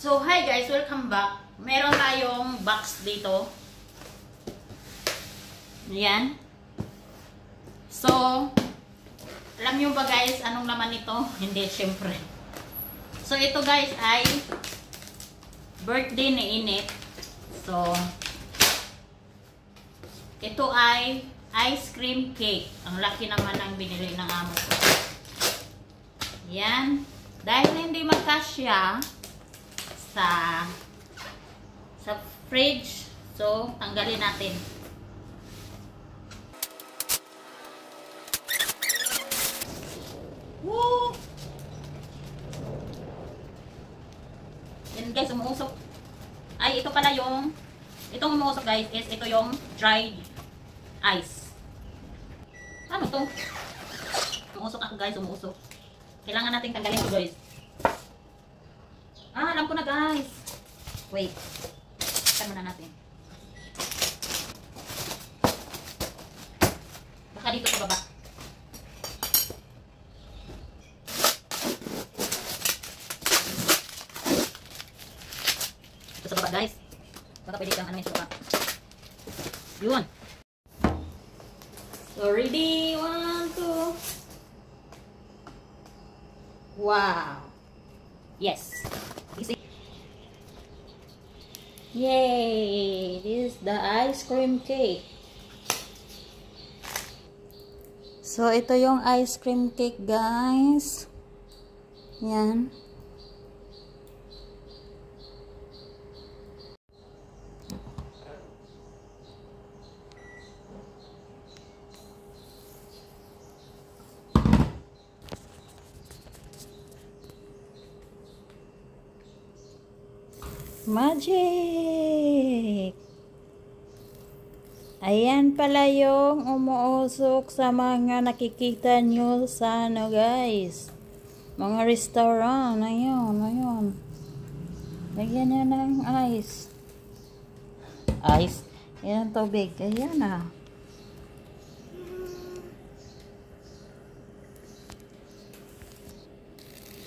So, hi guys, welcome back. Meron tayong box dito. Ayan. So, alam nyo ba guys, anong laman nito? Hindi, syempre. So, ito guys ay birthday ni Init. So, ito ay ice cream cake. Ang laki naman ang binili ng amo ko. Ayan. Dahil hindi magkasya sa fridge, so tanggalin natin. Woo! Yan guys, umuusok. Ay, ito pala yung itong umuusok guys is ito yung dried ice. Ano to? Umuusok ako guys, umuusok. Kailangan natin tanggalin ito guys. Ah, alam ko na guys. Wait. Saan muna natin? Baka dito sa baba. Ito sa baba guys. Baka pwede kang ano yung sa baba. Yun. So ready? 1, 2. Wow. Yes. Easy. Yay! This is the ice cream cake. So, ito yung ice cream cake, guys. Yan. Magic! Ayan pala yung umuusok sa mga nakikita nyo sa ano guys. Mga restaurant. Ayun, ayun. Lagyan nyo ng ice. Ice? Yan ang tubig. Ayan ah.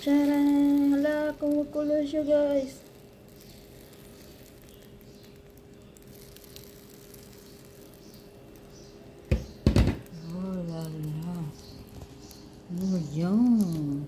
Tcharan! Hala, kumukulo siya guys. Oh, yan.